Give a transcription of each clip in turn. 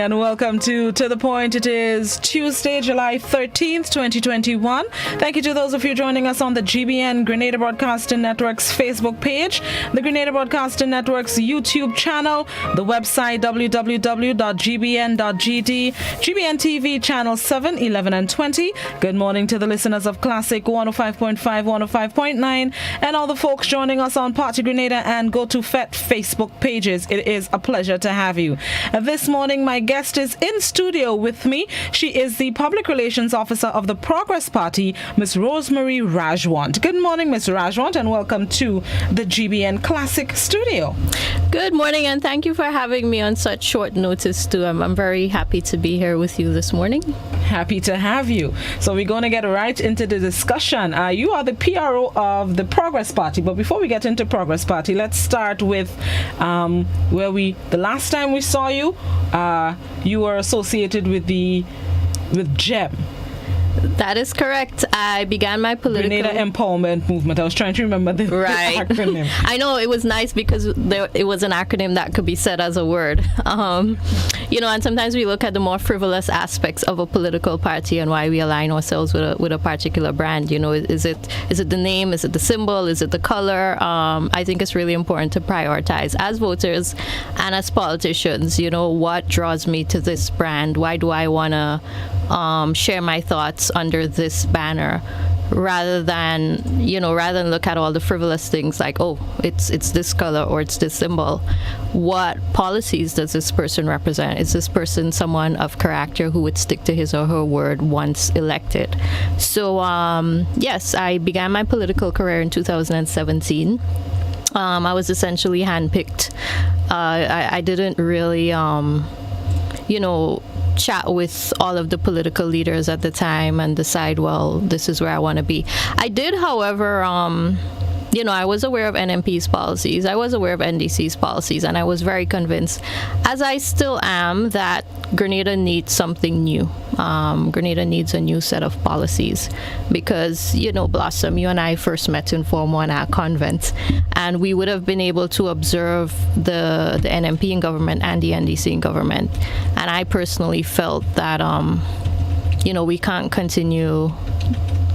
and welcome to The Point. It is Tuesday, July 13th, 2021. Thank you to those of you joining us on the GBN Grenada Broadcasting Network's Facebook page, the Grenada Broadcasting Network's YouTube channel, the website www.gbn.gd, GBN TV channel 7, 11, and 20. Good morning to the listeners of Classic 105.5, 105.9, and all the folks joining us on Party Grenada and Go to FET Facebook pages. It is a pleasure to have you. This morning, my guest is in studio with me. She is the Public Relations Officer of the Progress Party, Ms. Rosemarie Rajwant. Good morning, Ms. Rajwant, and welcome to the GBN Classic Studio. Good morning, and thank you for having me on such short notice, too. I'm very happy to be here with you this morning. Happy to have you. So we're going to get right into the discussion. You are the PRO of the Progress Party, but before we get into Progress Party, let's start with the last time we saw you, you were associated with GEM. That is correct. I began my political... Grenada Empowerment Movement. I was trying to remember the acronym. I know, it was nice because it was an acronym that could be said as a word. And sometimes we look at the more frivolous aspects of a political party and why we align ourselves with a particular brand. Is it the name? Is it the symbol? Is it the color? I think it's really important to prioritize as voters and as politicians. What draws me to this brand? Why do I want to share my thoughts under this banner, rather than look at all the frivolous things like, oh, it's this color or it's this symbol. What policies does this person represent? Is this person someone of character who would stick to his or her word once elected? So yes, I began my political career in 2017. I was essentially handpicked. I didn't really chat with all of the political leaders at the time and decide, well, this is where I want to be. I did, however, I was aware of NMP's policies, I was aware of NDC's policies, and I was very convinced, as I still am, that Grenada needs something new. Grenada needs a new set of policies because, Blossom, you and I first met in Form 1 at convent, and we would have been able to observe the NMP in government and the NDC in government. And I personally felt that, we can't continue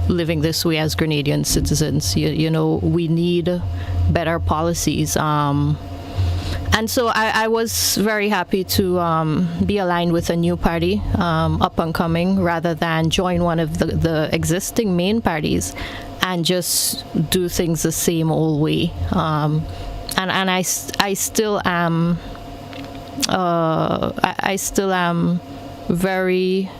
living this way as Grenadian citizens. We need better policies. And so I was very happy to be aligned with a new party, up and coming, rather than join one of the existing main parties and just do things the same old way. And I still am very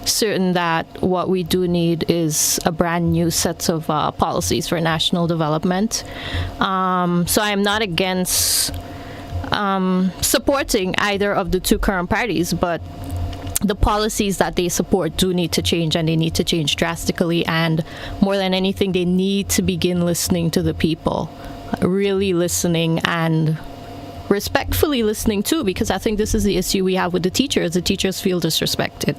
certain that what we do need is a brand new set of policies for national development. So I am not against supporting either of the two current parties, but the policies that they support do need to change, and they need to change drastically. And more than anything, they need to begin listening to the people, really listening and respectfully listening too, because I think this is the issue we have with the teachers. The teachers feel disrespected.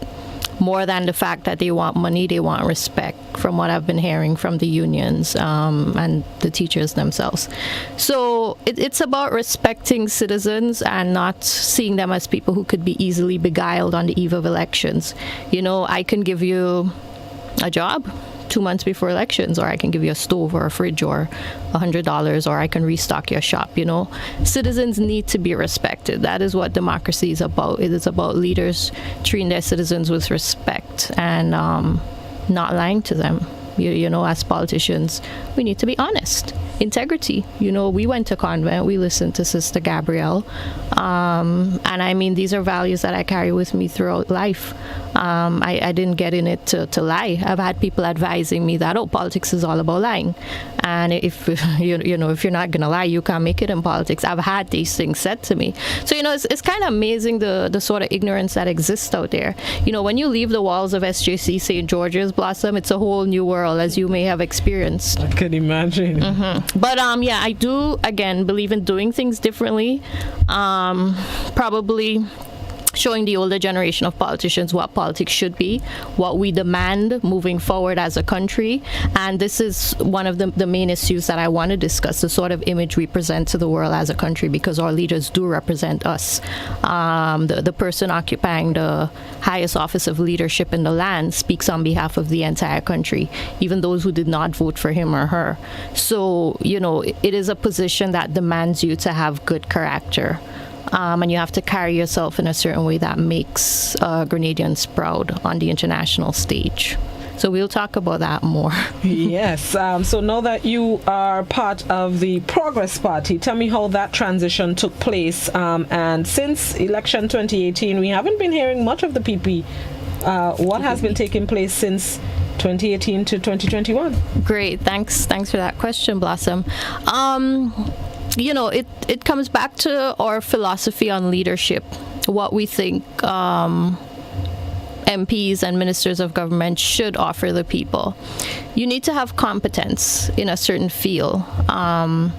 More than the fact that they want money, they want respect, from what I've been hearing from the unions and the teachers themselves. So it's about respecting citizens and not seeing them as people who could be easily beguiled on the eve of elections. I can give you a job 2 months before elections, or I can give you a stove or a fridge or $100, or I can restock your shop. Citizens need to be respected. That is what democracy is about. It is about leaders treating their citizens with respect and not lying to them. As politicians, we need to be honest. Integrity. We went to convent, we listened to Sister Gabrielle, and I mean, these are values that I carry with me throughout life. I didn't get in it to lie. I've had people advising me that, politics is all about lying, and if if you're not gonna lie, you can't make it in politics. I've had these things said to me. So it's kind of amazing the sort of ignorance that exists out there. When you leave the walls of SJC St. George's, Blossom, it's a whole new world, as you may have experienced. I can imagine. Mm-hmm. But I do again believe in doing things differently. Probably showing the older generation of politicians what politics should be, what we demand moving forward as a country. And this is one of the main issues that I want to discuss, the sort of image we present to the world as a country, because our leaders do represent us. The person occupying the highest office of leadership in the land speaks on behalf of the entire country, even those who did not vote for him or her. So, it is a position that demands you to have good character. And you have to carry yourself in a certain way that makes Grenadians proud on the international stage. So we'll talk about that more. Yes. So now that you are part of the Progress Party, tell me how that transition took place. And since election 2018, we haven't been hearing much of the PP. What has been taking place since 2018 to 2021? Great. Thanks for that question, Blossom. It comes back to our philosophy on leadership, what we think MPs and ministers of government should offer the people. You need to have competence in a certain field. And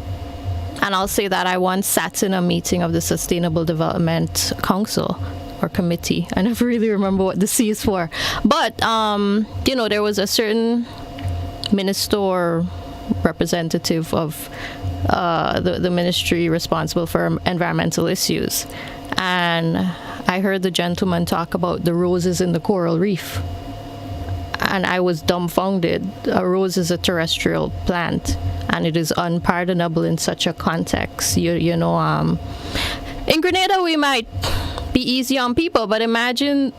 I'll say that I once sat in a meeting of the Sustainable Development Council or Committee. I never really remember what the C is for. But, there was a certain minister or representative of the ministry responsible for environmental issues. And I heard the gentleman talk about the roses in the coral reef. And I was dumbfounded. A rose is a terrestrial plant, and it is unpardonable in such a context. In Grenada, we might be easy on people, but imagine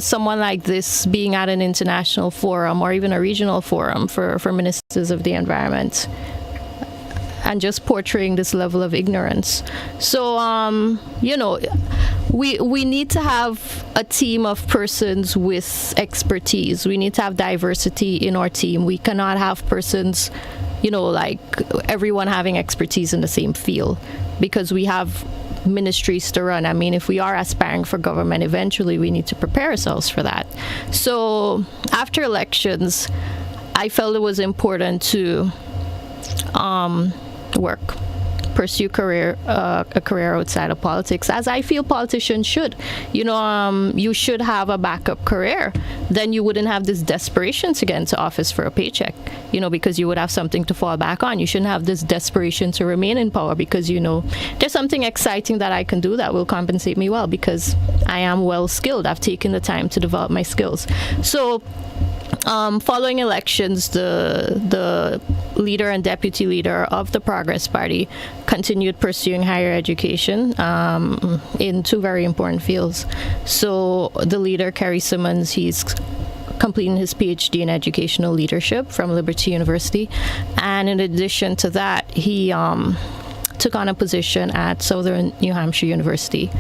someone like this being at an international forum or even a regional forum for ministers of the environment, and just portraying this level of ignorance. So, we need to have a team of persons with expertise. We need to have diversity in our team. We cannot have persons, like everyone having expertise in the same field, because we have ministries to run. I mean, if we are aspiring for government, eventually we need to prepare ourselves for that. So after elections, I felt it was important to pursue a career outside of politics, as I feel politicians should. You should have a backup career. Then you wouldn't have this desperation to get into office for a paycheck, because you would have something to fall back on. You shouldn't have this desperation to remain in power because, there's something exciting that I can do that will compensate me well, because I am well skilled. I've taken the time to develop my skills. So following elections, the leader and deputy leader of the Progress Party continued pursuing higher education in two very important fields. So the leader, Kerry Simmons, he's completing his PhD in educational leadership from Liberty University. And in addition to that, he took on a position at Southern New Hampshire University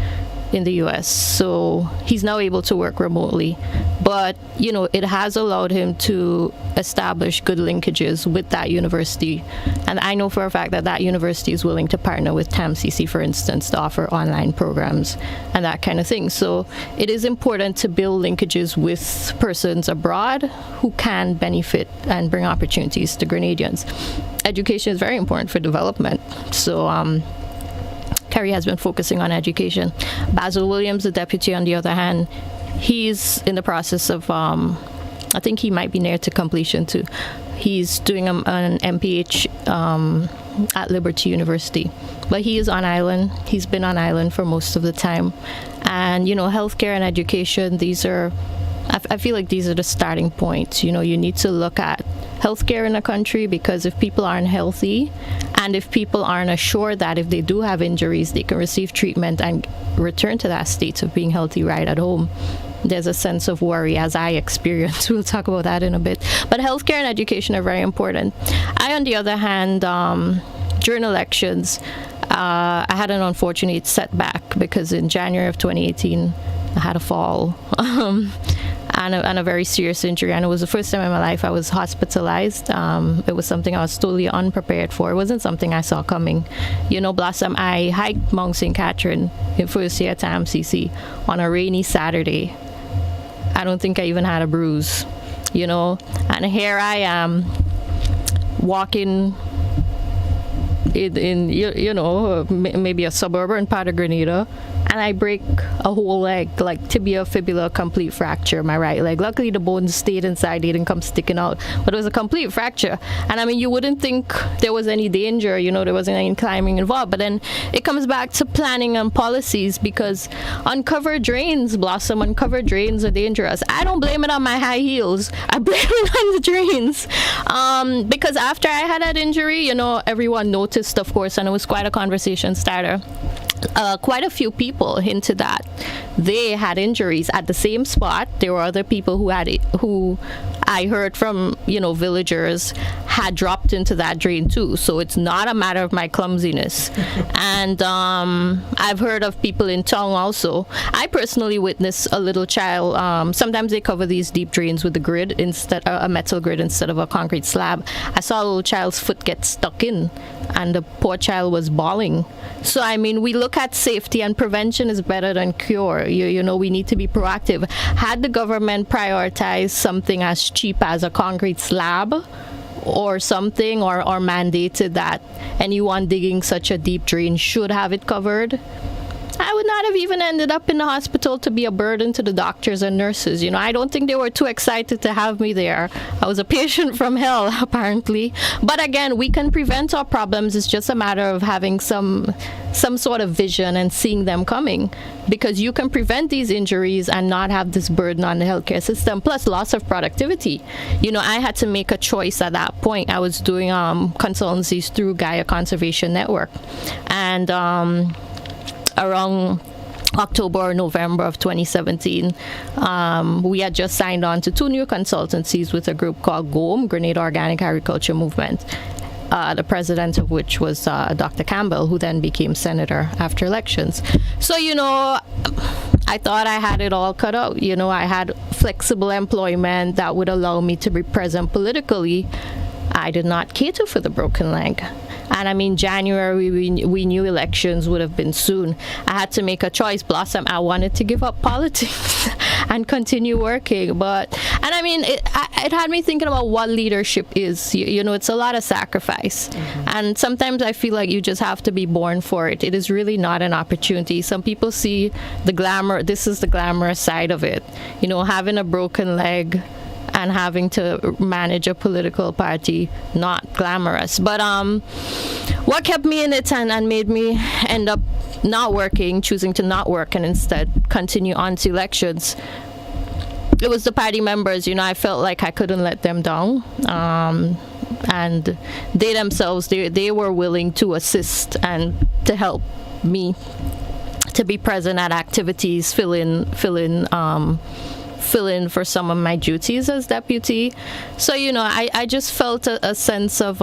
in the US. So he's now able to work remotely. But, it has allowed him to establish good linkages with that university. And I know for a fact that university is willing to partner with TAMCC, for instance, to offer online programs and that kind of thing. So it is important to build linkages with persons abroad who can benefit and bring opportunities to Grenadians. Education is very important for development. So, Kerry has been focusing on education. Basil Williams, the deputy, on the other hand, he's in the process of, I think he might be near to completion too. He's doing an MPH at Liberty University. But he is on island. He's been on island for most of the time. And, healthcare and education, I feel like these are the starting points. You need to look at healthcare in a country, because if people aren't healthy and if people aren't assured that if they do have injuries, they can receive treatment and return to that state of being healthy right at home, there's a sense of worry, as I experience. We'll talk about that in a bit. But healthcare and education are very important. I, on the other hand, during elections, I had an unfortunate setback, because in January of 2018, I had a fall and a very serious injury. And it was the first time in my life I was hospitalized. It was something I was totally unprepared for. It wasn't something I saw coming. Blossom, I hiked Mount St. Catherine in first year at TAMCC on a rainy Saturday. I don't think I even had a bruise, And here I am walking in maybe a suburban part of Grenada, and I break a whole leg, like tibia, fibula, complete fracture, my right leg. Luckily, the bones stayed inside, they didn't come sticking out, but it was a complete fracture. And I mean, you wouldn't think there was any danger, there wasn't any climbing involved, but then it comes back to planning and policies, because uncovered drains, Blossom, uncovered drains are dangerous. I don't blame it on my high heels. I blame it on the drains. Because after I had that injury, everyone noticed, of course, and it was quite a conversation starter. Quite a few people hinted that they had injuries at the same spot. There were other people who I heard from, villagers had dropped into that drain too. So it's not a matter of my clumsiness. And I've heard of people in town also. I personally witnessed a little child. Sometimes they cover these deep drains with a metal grid instead of a concrete slab. I saw a little child's foot get stuck in, and the poor child was bawling. So, I mean, we look at safety, and prevention is better than cure. We need to be proactive. Had the government prioritized something as cheap as a concrete slab or something, or mandated that anyone digging such a deep drain should have it covered, I would not have even ended up in the hospital to be a burden to the doctors and nurses. I don't think they were too excited to have me there. I was a patient from hell, apparently. But again, we can prevent our problems. It's just a matter of having some sort of vision and seeing them coming. Because you can prevent these injuries and not have this burden on the healthcare system, plus loss of productivity. I had to make a choice at that point. I was doing consultancies through Gaia Conservation Network. And around October or November of 2017, we had just signed on to 2 new consultancies with a group called GOAM, Grenada Organic Agriculture Movement, the president of which was Dr. Campbell, who then became senator after elections. So, I thought I had it all cut out. I had flexible employment that would allow me to be present politically. I did not cater for the broken leg. And I mean, January, we knew elections would have been soon. I had to make a choice, Blossom. I wanted to give up politics and continue working. And I mean, it had me thinking about what leadership is. It's a lot of sacrifice. Mm-hmm. And sometimes I feel like you just have to be born for it. It is really not an opportunity. Some people see the glamour. This is the glamorous side of it. Having a broken leg and having to manage a political party, not glamorous. But what kept me in it and made me end up not working, choosing to not work and instead continue on to elections, it was the party members. I felt like I couldn't let them down. And they themselves, they were willing to assist and to help me to be present at activities, fill in for some of my duties as deputy. So, I just felt a sense of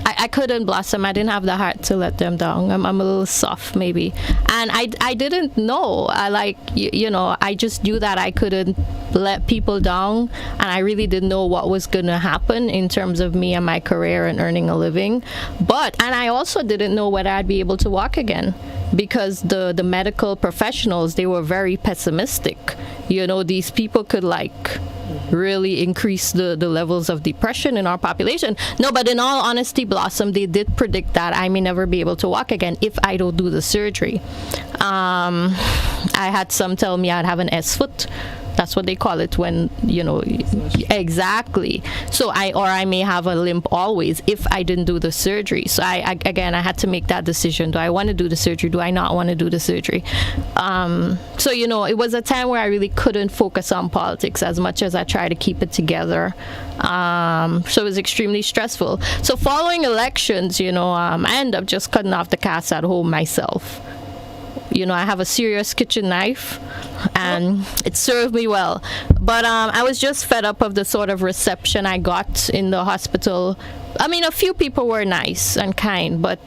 I couldn't blossom. I didn't have the heart to let them down. I'm a little soft, maybe. And I didn't know. I just knew that I couldn't let people down. And I really didn't know what was going to happen in terms of me and my career and earning a living. And I also didn't know whether I'd be able to walk again. Because the medical professionals, they were very pessimistic. These people could really increase the levels of depression in our population. No, but in all honesty, Blossom, they did predict that I may never be able to walk again if I don't do the surgery. I had some tell me I'd have an S foot. That's what they call it when, exactly. So I may have a limp always if I didn't do the surgery. So I had to make that decision. Do I want to do the surgery? Do I not want to do the surgery? So, it was a time where I really couldn't focus on politics as much as I tried to keep it together. So it was extremely stressful. So following elections, I ended up just cutting off the cast at home myself. I have a serious kitchen knife, and it served me well. But I was just fed up of the sort of reception I got in the hospital. I mean, a few people were nice and kind, but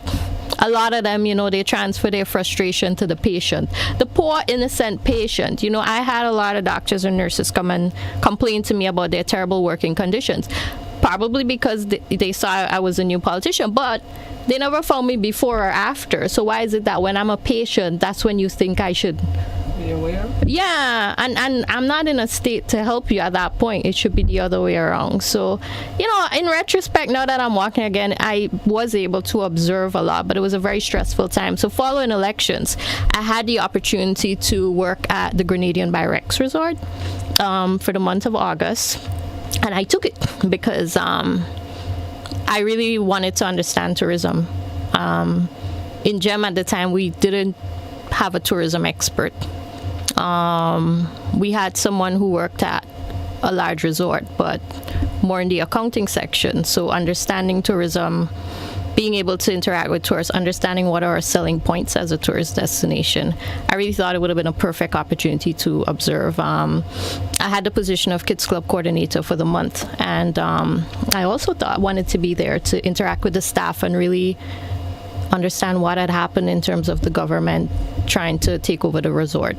a lot of them, they transfer their frustration to the patient. The poor, innocent patient. I had a lot of doctors and nurses come and complain to me about their terrible working conditions. Probably because they saw I was a new politician, but they never found me before or after. So why is it that when I'm a patient, that's when you think I should be aware? Yeah, and I'm not in a state to help you at that point. It should be the other way around. So, in retrospect, now that I'm walking again, I was able to observe a lot, but it was a very stressful time. So following elections, I had the opportunity to work at the Grenadian by Rex Resort for the month of August. And I took it because I really wanted to understand tourism. In GEM at the time, we didn't have a tourism expert. We had someone who worked at a large resort, but more in the accounting section. So understanding tourism, being able to interact with tourists, understanding what are our selling points as a tourist destination. I really thought it would have been a perfect opportunity to observe. I had the position of Kids Club coordinator for the month, and I also wanted to be there to interact with the staff and really understand what had happened in terms of the government trying to take over the resort,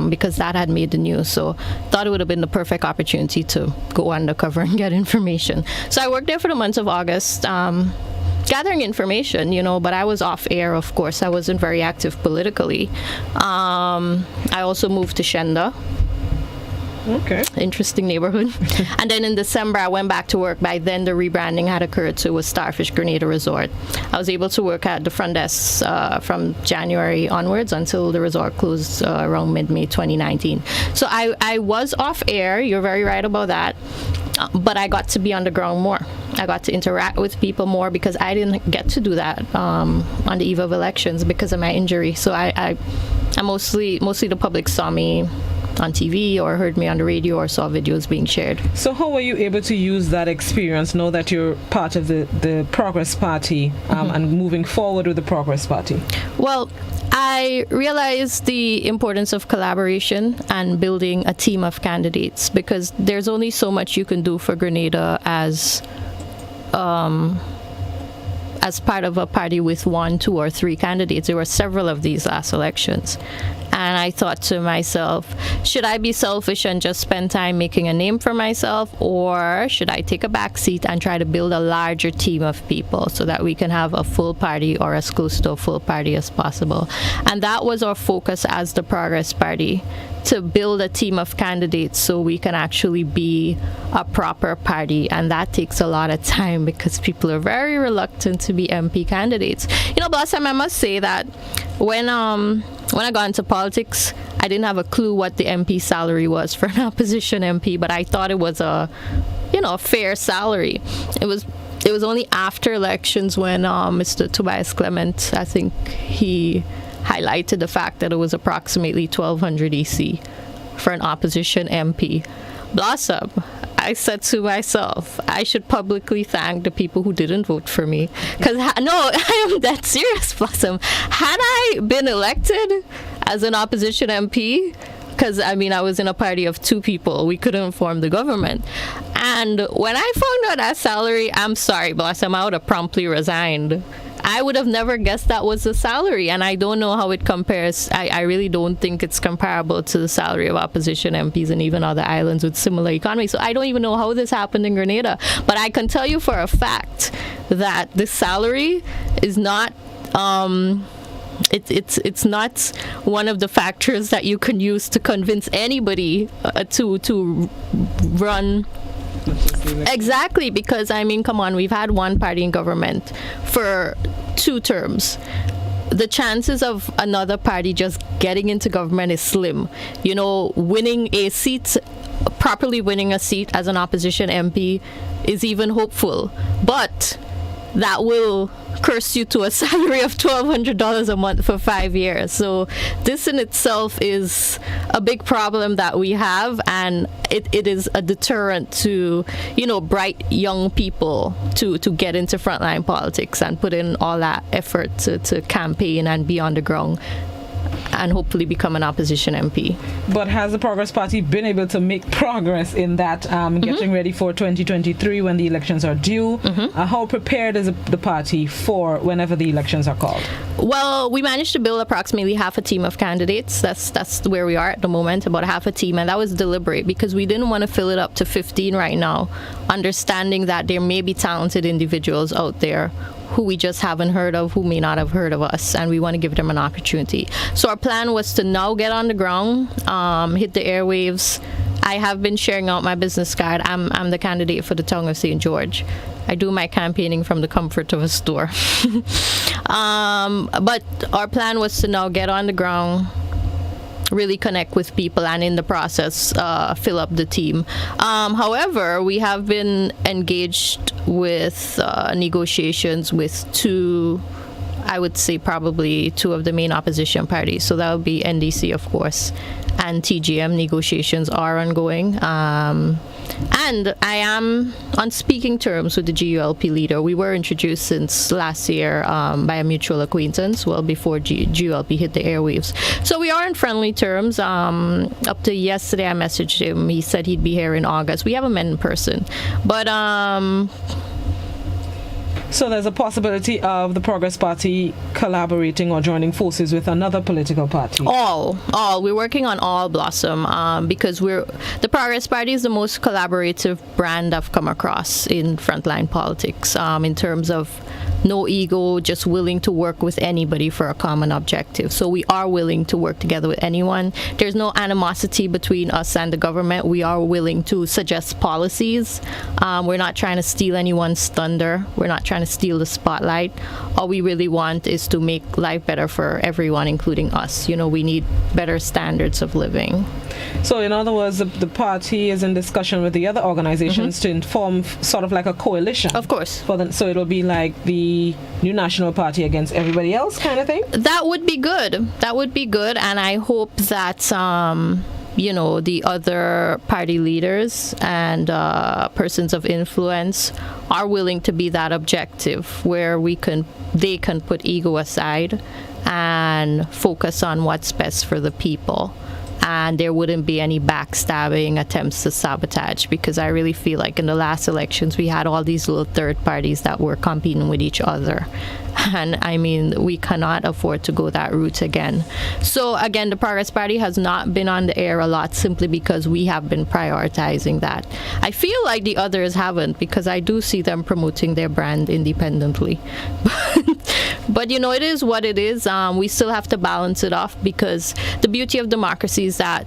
because that had made the news. So thought it would have been the perfect opportunity to go undercover and get information. So I worked there for the month of August, gathering information, but I was off air, of course. I wasn't very active politically. I also moved to Shenda. Okay. Interesting neighborhood. And then in December, I went back to work. By then, the rebranding had occurred to Starfish Grenada Resort. I was able to work at the front desk from January onwards until the resort closed around mid-May 2019. So I was off air. You're very right about that. But I got to be on the ground more. I got to interact with people more because I didn't get to do that on the eve of elections because of my injury. So I mostly the public saw me on TV or heard me on the radio or saw videos being shared. So how were you able to use that experience, know that you're part of the Progress Party and moving forward with the Progress Party? Well, I realized the importance of collaboration and building a team of candidates because there's only so much you can do for Grenada as part of a party with 1, 2, or 3 candidates. There were several of these last elections. And I thought to myself, should I be selfish and just spend time making a name for myself, or should I take a back seat and try to build a larger team of people so that we can have a full party or as close to a full party as possible? And that was our focus as the Progress Party, to build a team of candidates so we can actually be a proper party. And that takes a lot of time because people are very reluctant to be MP candidates. Blossom, I must say that when I got into politics, I didn't have a clue what the MP salary was for an opposition MP, but I thought it was a fair salary. It was only after elections when Mr. Tobias Clement, I think he highlighted the fact that it was approximately 1,200 EC for an opposition MP. Blossom, I said to myself, I should publicly thank the people who didn't vote for me. Because, no, I am that serious, Blossom. Had I been elected as an opposition MP, because, I was in a party of 2 people, we couldn't form the government. And when I found out that salary, I'm sorry, Blossom, I would have promptly resigned. I would have never guessed that was the salary, and I don't know how it compares. I really don't think it's comparable to the salary of opposition MPs in even other islands with similar economies. So I don't even know how this happened in Grenada. But I can tell you for a fact that the salary is not it's not one of the factors that you can use to convince anybody to run. Exactly, because come on, we've had one party in government for 2 terms. The chances of another party just getting into government is slim. Winning a seat, properly winning a seat as an opposition MP is even hopeful, but that will curse you to a salary of $1,200 a month for 5 years. So this in itself is a big problem that we have, and it is a deterrent to bright young people to get into frontline politics and put in all that effort to campaign and be on the ground and hopefully become an opposition MP. But has the Progress Party been able to make progress in that, getting ready for 2023 when the elections are due? How prepared is the party for whenever the elections are called? Well, we managed to build approximately half a team of candidates. That's where we are at the moment, about half a team, and that was deliberate because we didn't want to fill it up to 15 right now, understanding that there may be talented individuals out there who we just haven't heard of, who may not have heard of us, and we want to give them an opportunity. So our plan was to now get on the ground, hit the airwaves. I have been sharing out my business card. I'm the candidate for the town of St. George. I do my campaigning from the comfort of a store. But our plan was to now get on the ground, really connect with people, and in the process fill up the team. However, we have been engaged with negotiations with two, I would say probably two of the main opposition parties. So that would be NDC, of course, and TGM. Negotiations are ongoing. And I am on speaking terms with the GULP leader. We were introduced since last year by a mutual acquaintance, well before GULP hit the airwaves. So we are in friendly terms. Up to yesterday, I messaged him. He said he'd be here in August. We haven't met in person. But so there's a possibility of the Progress Party collaborating or joining forces with another political party? All. We're working on all, Blossom, because the Progress Party is the most collaborative brand I've come across in frontline politics, in terms of no ego, just willing to work with anybody for a common objective. So we are willing to work together with anyone. There's no animosity between us and the government. We are willing to suggest policies. We're not trying to steal anyone's thunder. We're not trying to steal the spotlight. All we really want is to make life better for everyone, including us. You know, we need better standards of living. So in other words, the party is in discussion with the other organizations to form sort of like a coalition. Of course. So it'll be like the New National Party against everybody else kind of thing? That would be good. That would be good. And I hope that, the other party leaders and persons of influence are willing to be that objective where they can put ego aside and focus on what's best for the people. And there wouldn't be any backstabbing attempts to sabotage, because I really feel like in the last elections we had all these little third parties that were competing with each other. And I mean, we cannot afford to go that route again. So again, the Progress Party has not been on the air a lot simply because we have been prioritizing that. I feel like the others haven't, because I do see them promoting their brand independently. But it is what it is. We still have to balance it off, because the beauty of democracy is that,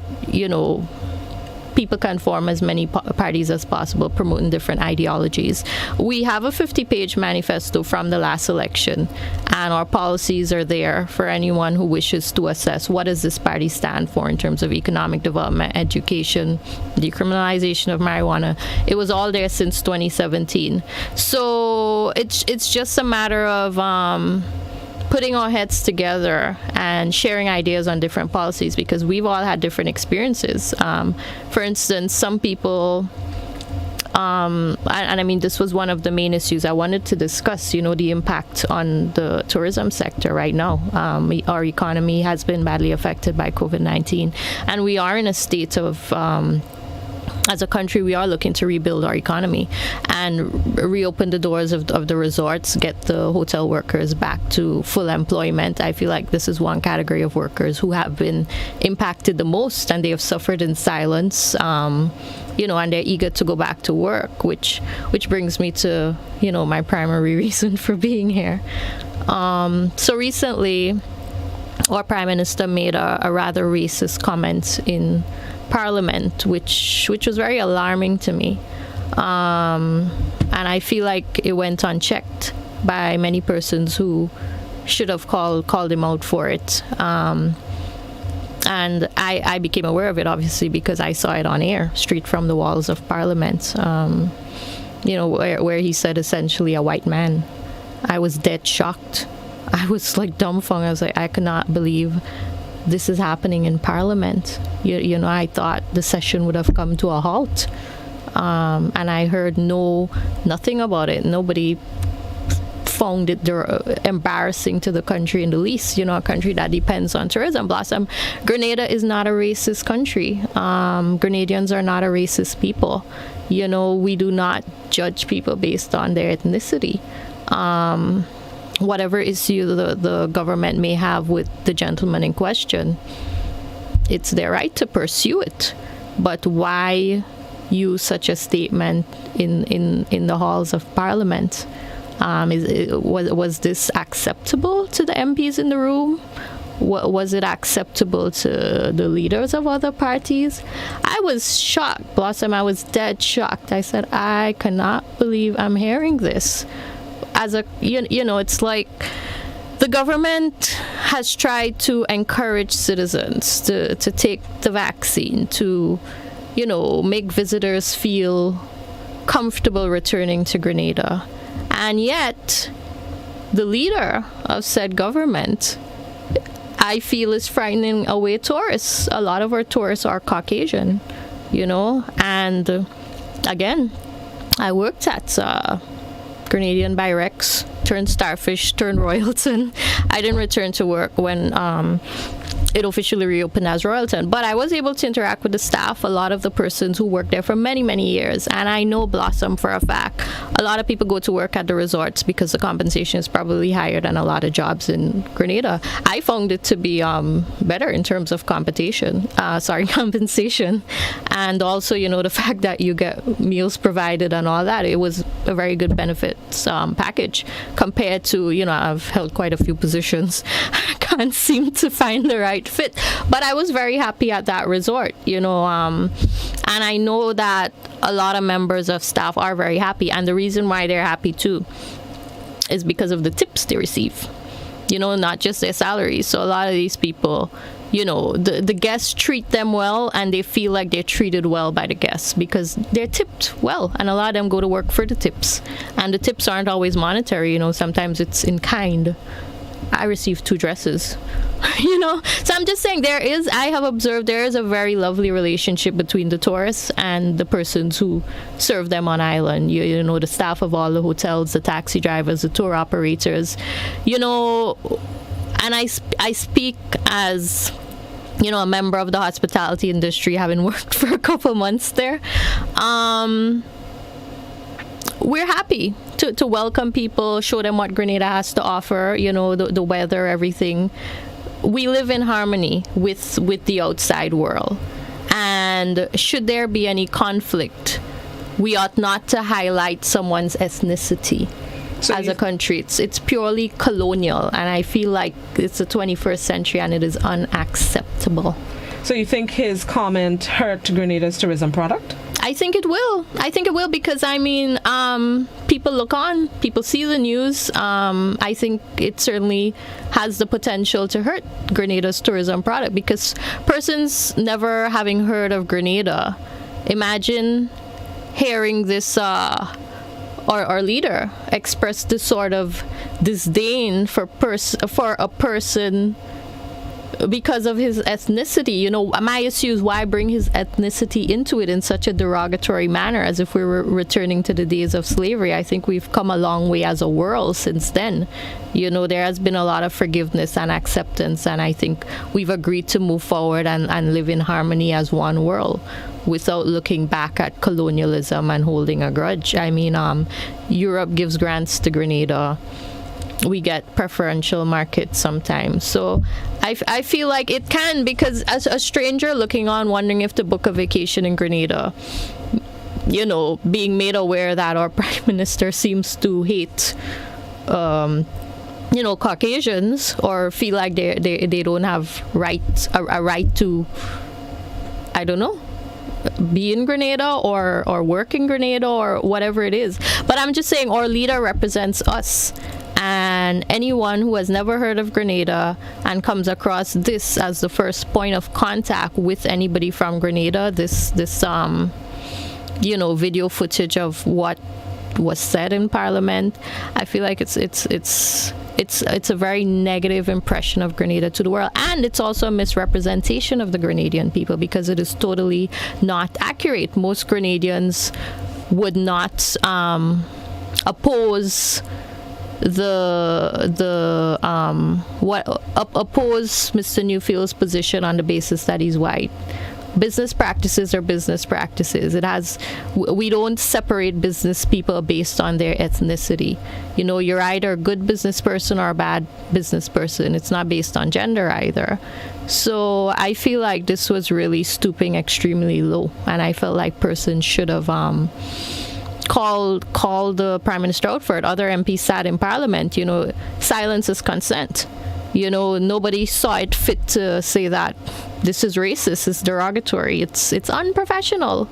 people can form as many parties as possible promoting different ideologies. We have a 50-page manifesto from the last election, and our policies are there for anyone who wishes to assess what does this party stand for in terms of economic development, education, decriminalization of marijuana. It was all there since 2017. So it's just a matter of putting our heads together and sharing ideas on different policies, because we've all had different experiences. For instance, some people, and I mean, this was one of the main issues I wanted to discuss, the impact on the tourism sector right now. Our economy has been badly affected by COVID-19, and we are in a state of as a country, we are looking to rebuild our economy and reopen the doors of the resorts, get the hotel workers back to full employment. I feel like this is one category of workers who have been impacted the most, and they have suffered in silence, and they're eager to go back to work, which brings me to, my primary reason for being here. So recently, our Prime Minister made a rather racist comment in Parliament, which was very alarming to me, and I feel like it went unchecked by many persons who should have called him out for it, and I became aware of it obviously because I saw it on air straight from the walls of Parliament, where he said essentially a white man. I was dead shocked. I was like dumbfounded. I was like, I cannot believe this is happening in Parliament. I thought the session would have come to a halt, and I heard nothing about it. Nobody found it embarrassing to the country in the least. A country that depends on tourism. Blossom, Grenada is not a racist country. Grenadians are not a racist people. We do not judge people based on their ethnicity. Whatever issue the government may have with the gentleman in question, it's their right to pursue it. But why use such a statement in the halls of Parliament? Was this acceptable to the MPs in the room? Was it acceptable to the leaders of other parties? I was shocked, Blossom. I was dead shocked. I said, I cannot believe I'm hearing this. As a, you know, it's like the government has tried to encourage citizens to take the vaccine, to, you know, make visitors feel comfortable returning to Grenada. And yet, the leader of said government, I feel, is frightening away tourists. A lot of our tourists are Caucasian, you know. And again, I worked at Grenadian Byrex, turned Starfish, turned Royalton. I didn't return to work when it officially reopened as Royalton, but I was able to interact with the staff, a lot of the persons who worked there for many, many years. And I know, Blossom, for a fact, a lot of people go to work at the resorts because the compensation is probably higher than a lot of jobs in Grenada. I found it to be better in terms of compensation. And also, you know, the fact that you get meals provided and all that, it was a very good benefits package compared to, you know, I've held quite a few positions. I can't seem to find the right fit, but I was very happy at that resort, you know, and I know that a lot of members of staff are very happy, and the reason why they're happy too is because of the tips they receive, you know, not just their salaries. So a lot of these people, you know, the guests treat them well, and they feel like they're treated well by the guests because they're tipped well, and a lot of them go to work for the tips, and the tips aren't always monetary, you know, sometimes it's in kind. I received 2 dresses, you know. So I'm just saying I have observed there is a very lovely relationship between the tourists and the persons who serve them on island. You know, the staff of all the hotels, the taxi drivers, the tour operators, you know. And I speak as, you know, a member of the hospitality industry, having worked for a couple months there. We're happy to welcome people, show them what Grenada has to offer, you know, the weather, everything. We live in harmony with the outside world. And should there be any conflict, we ought not to highlight someone's ethnicity. So as a country, it's purely colonial, and I feel like it's the 21st century and it is unacceptable. So you think his comment hurt Grenada's tourism product? I think it will. Because, I mean, people look on, people see the news. I think it certainly has the potential to hurt Grenada's tourism product, because persons never having heard of Grenada, imagine hearing this our leader express this sort of disdain for a person because of his ethnicity. You know, my issue is why bring his ethnicity into it in such a derogatory manner, as if we were returning to the days of slavery. I think we've come a long way as a world since then. You know, there has been a lot of forgiveness and acceptance, and I think we've agreed to move forward and live in harmony as one world without looking back at colonialism and holding a grudge. I mean, Europe gives grants to Grenada. We get preferential markets sometimes. So I feel like it can, because as a stranger looking on, wondering if to book a vacation in Grenada, you know, being made aware that our Prime Minister seems to hate, you know, Caucasians, or feel like they don't have a right to, I don't know, be in Grenada or work in Grenada or whatever it is. But I'm just saying, our leader represents us. And anyone who has never heard of Grenada and comes across this as the first point of contact with anybody from Grenada, this you know, video footage of what was said in Parliament, I feel like it's a very negative impression of Grenada to the world, and it's also a misrepresentation of the Grenadian people, because it is totally not accurate. Most Grenadians would not oppose oppose Mr. Newfield's position on the basis that he's white. Business practices are business practices. We don't separate business people based on their ethnicity. You know, you're either a good business person or a bad business person. It's not based on gender either. So I feel like this was really stooping extremely low, and I felt like persons should have called the Prime Minister out for it. Other MPs sat in Parliament. Silence is consent. Nobody saw it fit to say that this is racist, it's derogatory, it's unprofessional.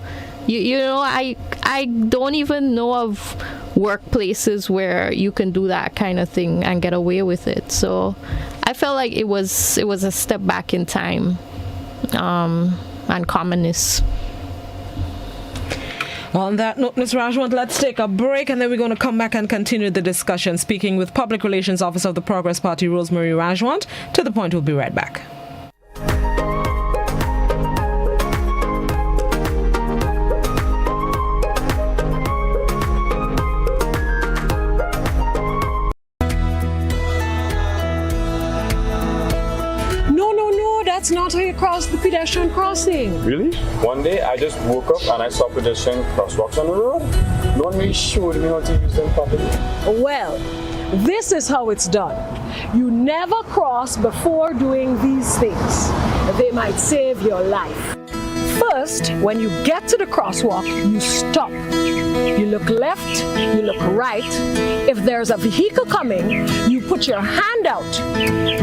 I don't even know of workplaces where you can do that kind of thing and get away with it. So I felt like it was a step back in time and commonness. On that note, Ms. Rajwant, let's take a break and then we're going to come back and continue the discussion, speaking with Public Relations Officer of the Progress Party, Rosemarie Rajwant. To the point, we'll be right back. That's not how you cross the pedestrian crossing. Really? One day I just woke up and I saw pedestrian crosswalks on the road. No one really showed me how to use them properly. Well, this is how it's done. You never cross before doing these things. They might save your life. First, when you get to the crosswalk, you stop. You look left, you look right. If there's a vehicle coming, you put your hand out,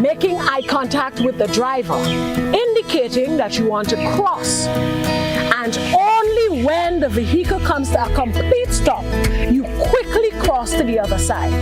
making eye contact with the driver, indicating that you want to cross. And only when the vehicle comes to a complete stop, you quickly cross to the other side.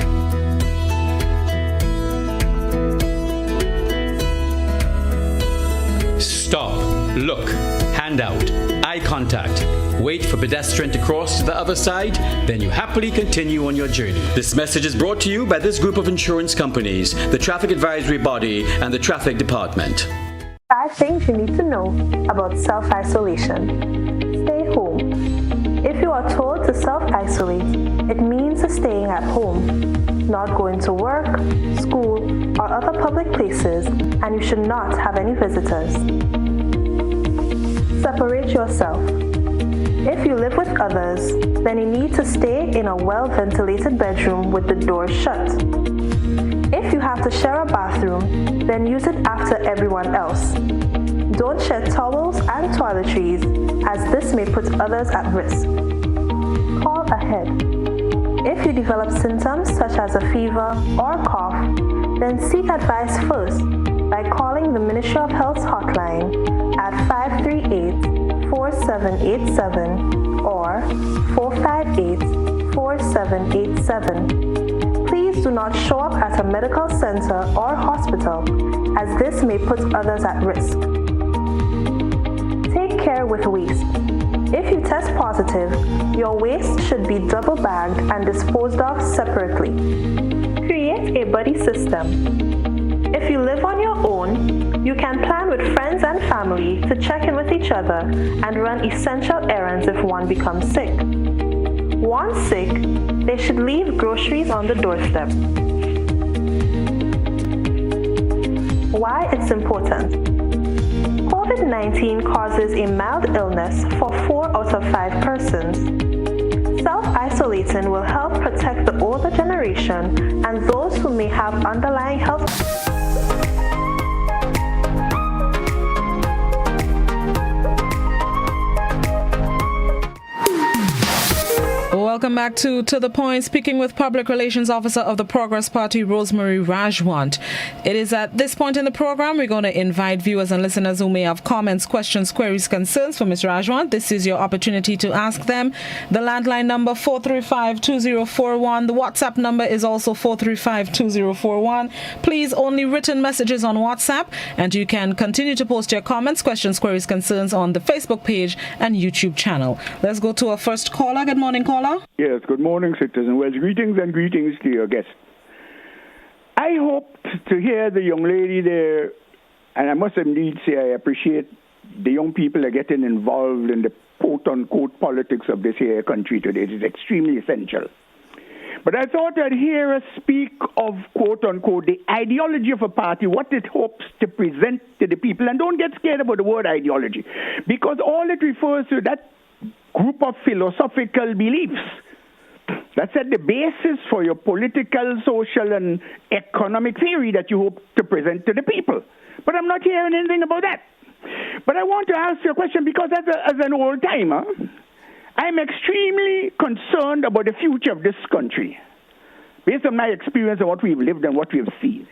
Stop, look, hand out, eye contact. Wait for pedestrian to cross to the other side, then you happily continue on your journey. This message is brought to you by this group of insurance companies, the Traffic Advisory Body, and the Traffic Department. 5 things you need to know about self-isolation. Stay home. If you are told to self-isolate, it means staying at home, not going to work, school, or other public places, and you should not have any visitors. Separate yourself. If you live with others, then you need to stay in a well-ventilated bedroom with the doors shut. If you have to share a bathroom, then use it after everyone else. Don't share towels and toiletries, as this may put others at risk. Call ahead. If you develop symptoms such as a fever or cough, then seek advice first by calling the Ministry of Health's hotline at 538-4787 or 458-4787. Please do not show up at a medical center or hospital, as this may put others at risk. Take care with waste. If you test positive, your waste should be double bagged and disposed of separately. Create a buddy system. If you live on your own, you can plan with friends and family to check in with each other and run essential errands if one becomes sick. Once sick, they should leave groceries on the doorstep. Why it's important. COVID-19 causes a mild illness for 4 out of 5 persons. Self-isolating will help protect the older generation and those who may have underlying health. Welcome back to the Point, speaking with Public Relations Officer of the Progress Party, Rosemarie Rajwant. It is at this point in the program we're going to invite viewers and listeners who may have comments, questions, queries, concerns for Ms. Rajwant. This is your opportunity to ask them. The landline number 435-2041. The WhatsApp number is also 435-2041. Please, only written messages on WhatsApp, and you can continue to post your comments, questions, queries, concerns on the Facebook page and YouTube channel. Let's go to our first caller. Good morning, caller. Yes, good morning, Citizen Welsh. Greetings and greetings to your guest. I hoped to hear the young lady there, and I must indeed say I appreciate the young people are getting involved in the quote-unquote politics of this here country today. It is extremely essential. But I thought I'd hear us speak of, quote-unquote, the ideology of a party, what it hopes to present to the people. And don't get scared about the word ideology, because all it refers to, that group of philosophical beliefs that's at the basis for your political, social, and economic theory that you hope to present to the people. But I'm not hearing anything about that. But I want to ask you a question, because as an old-timer, I'm extremely concerned about the future of this country, based on my experience and what we've lived and what we've seen.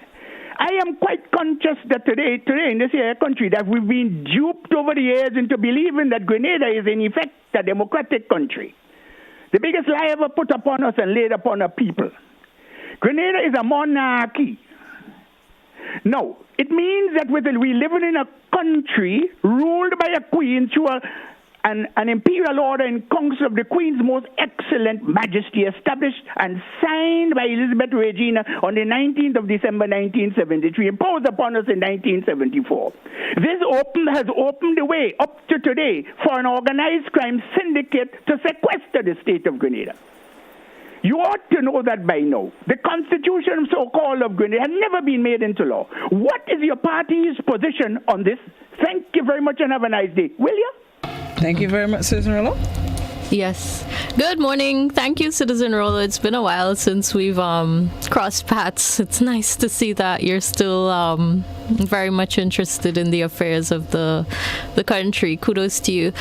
I am quite conscious that today in this country, that we've been duped over the years into believing that Grenada is in effect a democratic country. The biggest lie ever put upon us and laid upon our people. Grenada is a monarchy. No, it means that we live in a country ruled by a queen through an imperial order in council of the Queen's most excellent majesty, established and signed by Elizabeth Regina on the 19th of December 1973, imposed upon us in 1974. This has opened the way up to today for an organized crime syndicate to sequester the state of Grenada. You ought to know that by now. The constitution, so-called, of Grenada has never been made into law. What is your party's position on this? Thank you very much and have a nice day. Will you? Thank you very much, Citizen Rollo. Yes. Good morning. Thank you, Citizen Rollo. It's been a while since we've crossed paths. It's nice to see that you're still very much interested in the affairs of the country. Kudos to you.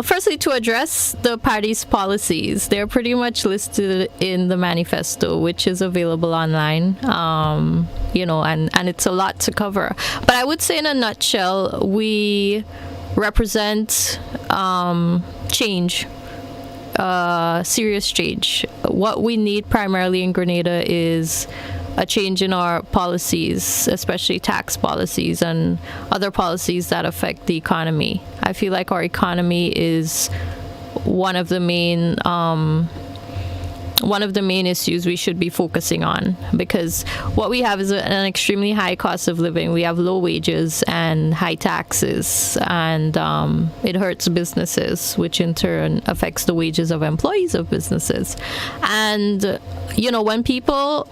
Firstly, to address the party's policies, they're pretty much listed in the manifesto, which is available online. And it's a lot to cover. But I would say in a nutshell, we represent change, serious change. What we need primarily in Grenada is a change in our policies, especially tax policies and other policies that affect the economy. I feel like our economy is one of the main issues we should be focusing on, because what we have is an extremely high cost of living. We have low wages and high taxes, and it hurts businesses, which in turn affects the wages of employees of businesses. And, when people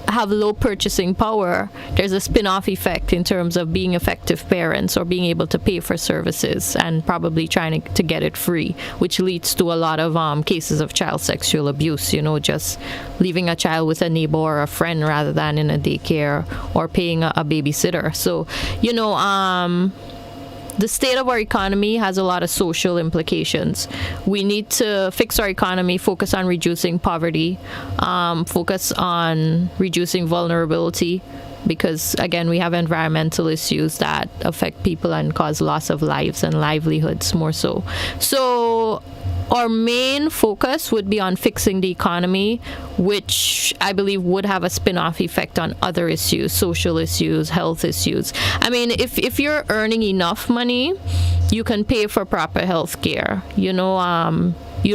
have low purchasing power, there's a spin-off effect in terms of being effective parents or being able to pay for services and probably trying to get it free, which leads to a lot of cases of child sexual abuse, just leaving a child with a neighbor or a friend rather than in a daycare or paying a babysitter. So, the state of our economy has a lot of social implications. We need to fix our economy, focus on reducing poverty, focus on reducing vulnerability, because, again, we have environmental issues that affect people and cause loss of lives and livelihoods more so. So our main focus would be on fixing the economy, which I believe would have a spin-off effect on other issues, social issues, health issues. I mean, if you're earning enough money, you can pay for proper health care. You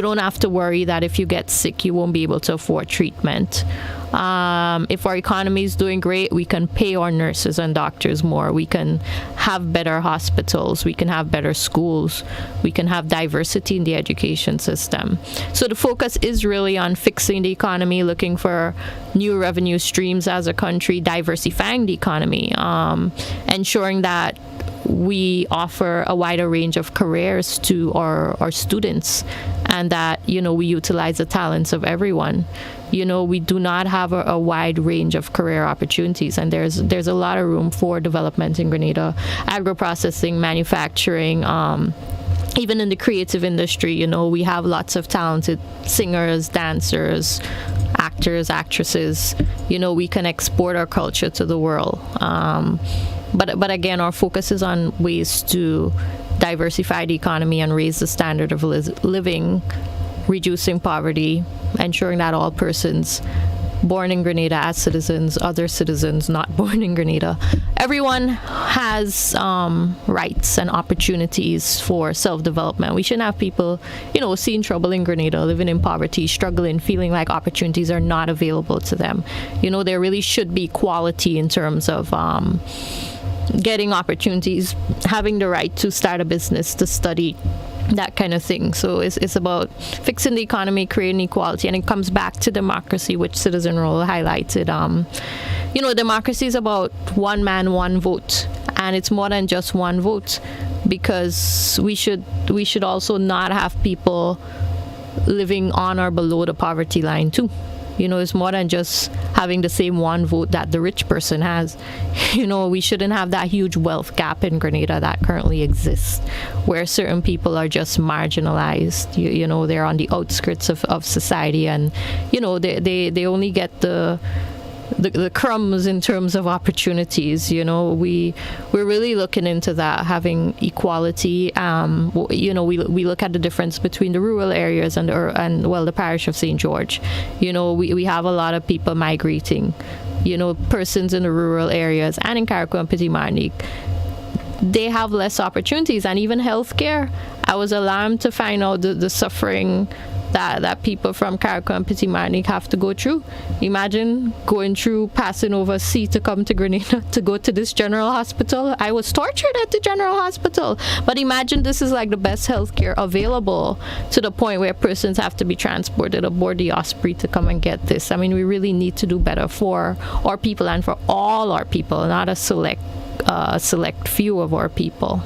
don't have to worry that if you get sick, you won't be able to afford treatment. If our economy is doing great, we can pay our nurses and doctors more. We can have better hospitals. We can have better schools. We can have diversity in the education system. So the focus is really on fixing the economy, looking for new revenue streams as a country, diversifying the economy, ensuring that we offer a wider range of careers to our students, and that, we utilize the talents of everyone. We do not have a wide range of career opportunities, and there's a lot of room for development in Grenada. Agro-processing, manufacturing, even in the creative industry, we have lots of talented singers, dancers, actors, actresses. We can export our culture to the world. But again, our focus is on ways to diversify the economy and raise the standard of living, reducing poverty, ensuring that all persons born in Grenada as citizens, other citizens not born in Grenada, everyone has rights and opportunities for self-development. We shouldn't have people, seeing trouble in Grenada, living in poverty, struggling, feeling like opportunities are not available to them. There really should be equality in terms of getting opportunities, having the right to start a business, to study, that kind of thing. So it's about fixing the economy, creating equality, and it comes back to democracy, which Citizen Roll highlighted. Democracy is about one man, one vote, and it's more than just one vote, because we should also not have people living on or below the poverty line too. It's more than just having the same one vote that the rich person has. We shouldn't have that huge wealth gap in Grenada that currently exists, where certain people are just marginalized. They're on the outskirts of society, and they only get the crumbs in terms of opportunities. We're really looking into that, having equality. We look at the difference between the rural areas and the parish of St. George. We have a lot of people migrating. Persons in the rural areas and in Carriacou and Petit Martinique, they have less opportunities, and even healthcare. I was alarmed to find out the suffering that people from Carriacou and Petit Martinique have to go through. Imagine passing over sea to come to Grenada to go to this general hospital. I was tortured at the general hospital. But imagine this is like the best healthcare available, to the point where persons have to be transported aboard the Osprey to come and get this. I mean, we really need to do better for our people and for all our people, not a select few of our people.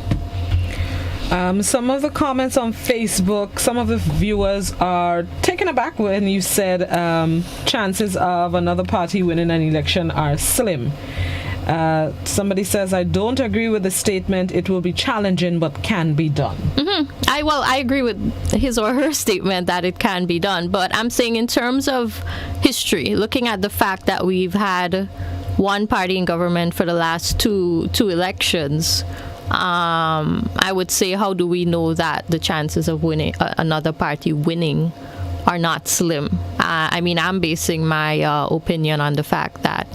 Some of the comments on Facebook, some of the viewers are taken aback when you said chances of another party winning an election are slim. Somebody says, I don't agree with the statement. It will be challenging, but can be done. I agree with his or her statement that it can be done. But I'm saying, in terms of history, looking at the fact that we've had one party in government for the last two elections, I would say, how do we know that the chances of winning another party winning are not slim? I'm basing my opinion on the fact that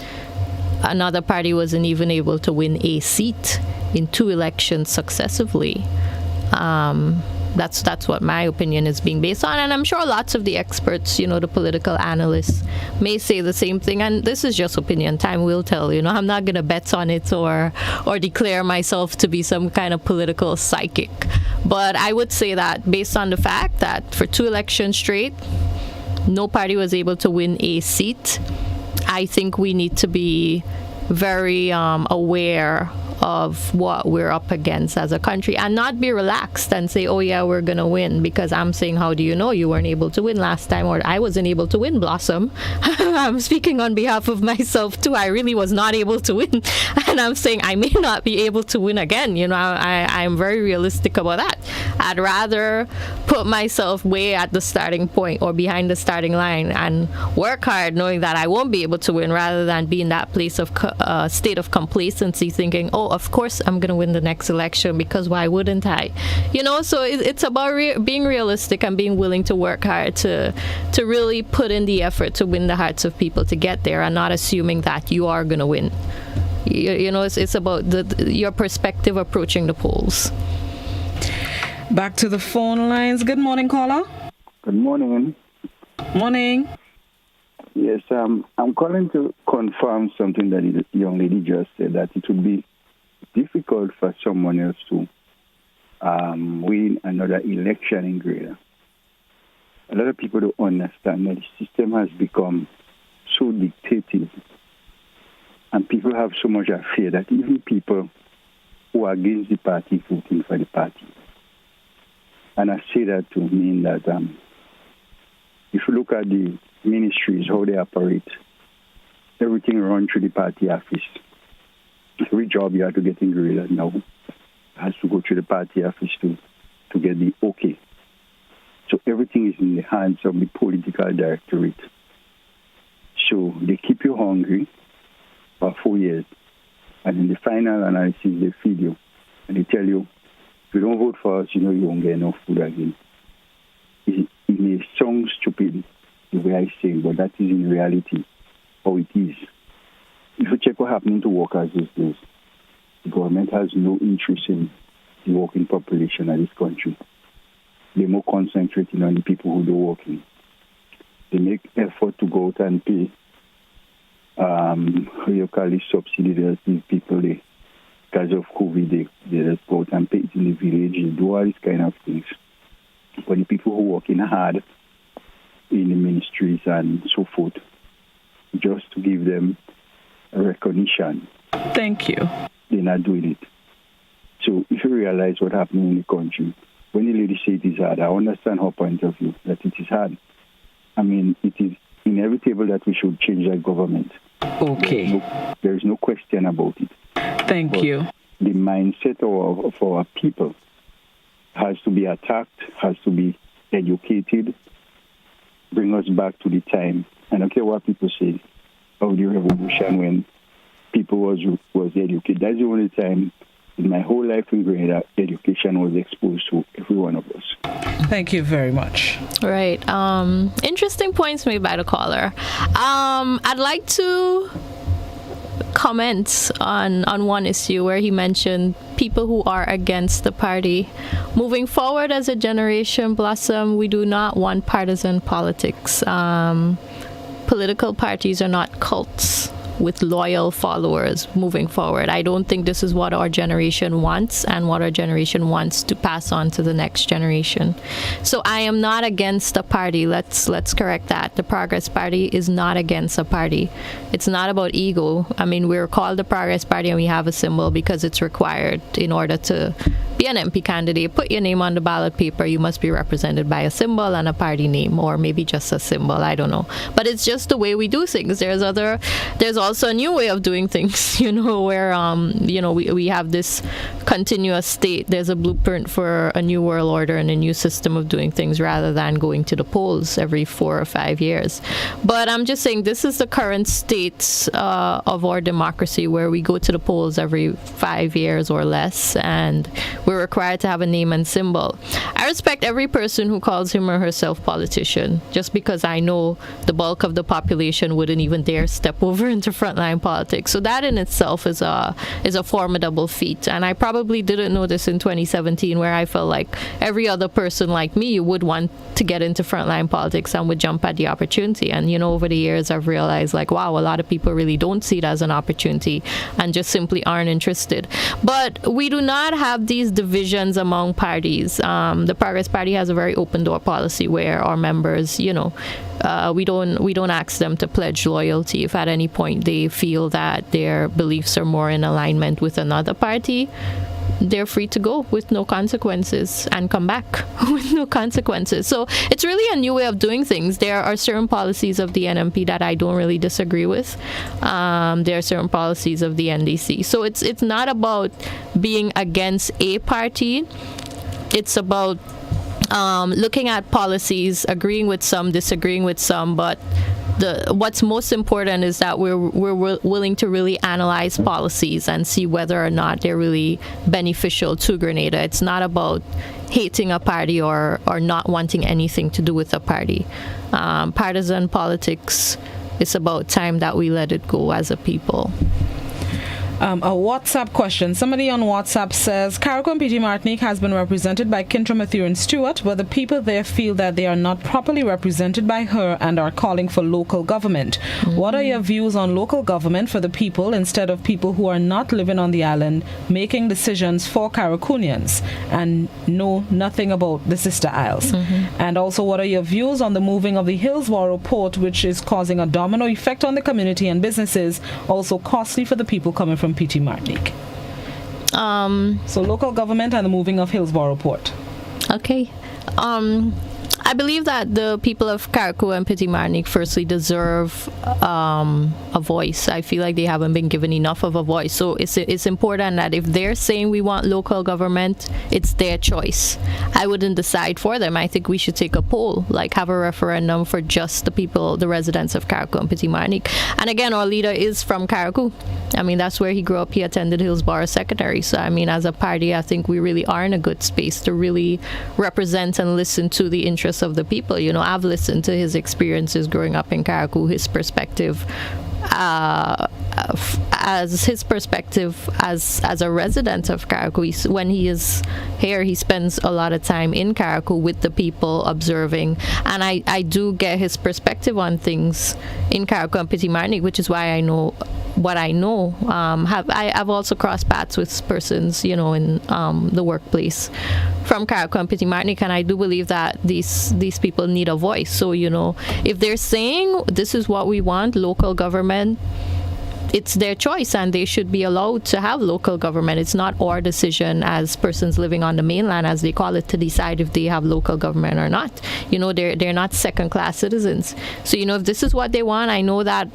another party wasn't even able to win a seat in 2 elections successively. That's what my opinion is being based on, and I'm sure lots of the experts, the political analysts, may say the same thing. And this is just opinion. Time will tell. I'm not gonna bet on it or declare myself to be some kind of political psychic. But I would say that, based on the fact that for 2 elections straight, no party was able to win a seat, I think we need to be very aware of what we're up against as a country, and not be relaxed and say, oh yeah, we're gonna win, because I'm saying, how do you know? You weren't able to win last time, or I wasn't able to win, Blossom. I'm speaking on behalf of myself too. I really was not able to win, and I'm saying I may not be able to win again. I'm very realistic about that. I'd rather put myself way at the starting point or behind the starting line and work hard knowing that I won't be able to win, rather than be in that place of state of complacency, thinking, oh, of course I'm going to win the next election, because why wouldn't I? So it's about being realistic and being willing to work hard to really put in the effort to win the hearts of people to get there, and not assuming that you are going to win. It's about your perspective approaching the polls. Back to the phone lines. Good morning, caller. Good morning. Morning. Yes, I'm calling to confirm something that the young lady just said, that it would be difficult for someone else to win another election in Grenada. A lot of people don't understand that the system has become so dictative, and people have so much fear that even people who are against the party voting for the party. And I say that to mean that if you look at the ministries, how they operate, everything runs through the party office. Every job you have to get in Grenada now has to go through the party office to get the okay. So everything is in the hands of the political directorate. So they keep you hungry for 4 years, and in the final analysis they feed you, and they tell you, if you don't vote for us, you won't get enough food again. It may sound stupid the way I say, but that is in reality how it is. If you check what happening to workers these days, the government has no interest in the working population of this country. They're more concentrating on the people who don't working. They make effort to go out and pay subsidy to these people. Because of COVID, they just go out and pay it in the village. They do all these kind of things. But the people who are working hard in the ministries and so forth, just to give them recognition. Thank you. They're not doing it. So if you realize what's happening in the country, when the lady says it is hard, I understand her point of view, that it is hard. I mean, it is inevitable that we should change that government. Okay. There is no question about it. Thank you. The mindset of our people has to be attacked, has to be educated, bring us back to the time. I don't care what people say of the revolution when people was educated. That's the only time in my whole life in Grenada education was exposed to every one of us. Thank you very much. Right. Interesting points made by the caller. I'd like to comment on one issue where he mentioned people who are against the party. Moving forward as a generation, Blossom, we do not want partisan politics. Political parties are not cults with loyal followers moving forward. I don't think this is what our generation wants and what our generation wants to pass on to the next generation. So I am not against a party. Let's correct that. The Progress Party is not against a party. It's not about ego. I mean, we're called the Progress Party and we have a symbol because it's required in order to be an MP candidate. Put your name on the ballot paper. You must be represented by a symbol and a party name, or maybe just a symbol. I don't know. But it's just the way we do things. There's also a new way of doing things, where, we have this continuous state. There's a blueprint for a new world order and a new system of doing things rather than going to the polls every 4 or 5 years. But I'm just saying this is the current state of our democracy where we go to the polls every 5 years or less, and we're required to have a name and symbol. I respect every person who calls him or herself politician, just because I know the bulk of the population wouldn't even dare step over into frontline politics. So that in itself is a formidable feat. And I probably didn't know this in 2017, where I felt like every other person like me would want to get into frontline politics and would jump at the opportunity. And, over the years, I've realized, wow, a lot of people really don't see it as an opportunity and just simply aren't interested. But we do not have these divisions among parties. The Progress Party has a very open door policy where our members, we don't ask them to pledge loyalty. If at any point they feel that their beliefs are more in alignment with another party, they're free to go with no consequences and come back with no consequences. So it's really a new way of doing things. There are certain policies of the NMP that I don't really disagree with. There are certain policies of the NDC. So it's not about being against a party. It's about looking at policies, agreeing with some, disagreeing with some, but what's most important is that we're willing to really analyze policies and see whether or not they're really beneficial to Grenada. It's not about hating a party or not wanting anything to do with a party. Partisan politics, it's about time that we let it go as a people. A WhatsApp question. Somebody on WhatsApp says, Carriacou and PT Martinique has been represented by Kintra Mathurin Stewart, but the people there feel that they are not properly represented by her and are calling for local government. Mm-hmm. What are your views on local government for the people instead of people who are not living on the island making decisions for Carriacouians and know nothing about the Sister Isles? Mm-hmm. And also, what are your views on the moving of the Hillsborough port, which is causing a domino effect on the community and businesses, also costly for the people coming from PT Martinique? So local government and the moving of Hillsborough Port. Okay. I believe that the people of Carriacou and Petit Martinique firstly deserve a voice. I feel like they haven't been given enough of a voice. So it's important that if they're saying we want local government, it's their choice. I wouldn't decide for them. I think we should take a poll, like have a referendum for just the people, the residents of Carriacou and Petit Martinique. And again, our leader is from Carriacou. I mean, that's where he grew up. He attended Hillsborough Secondary. So, I mean, as a party, I think we really are in a good space to really represent and listen to the interests of the people. I've listened to his experiences growing up in Carriacou, his perspective as a resident of Carriacou. When he is here, he spends a lot of time in Carriacou with the people, observing, and I do get his perspective on things in Carriacou and Petit Martinique, which is why I know what I know. I've also crossed paths with persons, in the workplace from Carriacou and Petit Martinique, and I do believe that these people need a voice. So, if they're saying this is what we want, local government, it's their choice, and they should be allowed to have local government. It's not our decision as persons living on the mainland, as they call it, to decide if they have local government or not. They're not second-class citizens. So, if this is what they want, I know that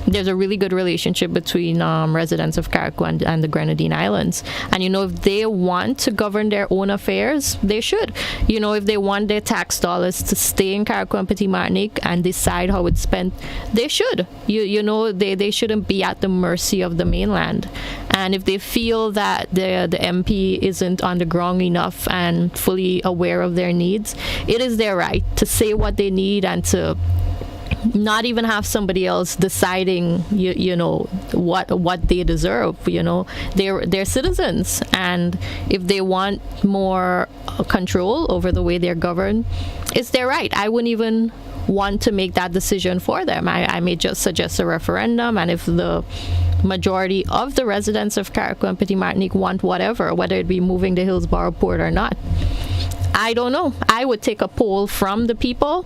there's a really good relationship between residents of Carriacou and the Grenadine Islands. And, if they want to govern their own affairs, they should. If they want their tax dollars to stay in Carriacou and Petit Martinique and decide how it's spent, they should. They shouldn't be at the mercy of the mainland. And if they feel that the MP isn't on the ground enough and fully aware of their needs, it is their right to say what they need and to not even have somebody else deciding, what they deserve. They're citizens, and if they want more control over the way they're governed, it's their right. I wouldn't even want to make that decision for them. I may just suggest a referendum, and if the majority of the residents of Carriacou and Petit Martinique want whatever, whether it be moving the Hillsborough Port or not, I don't know. I would take a poll from the people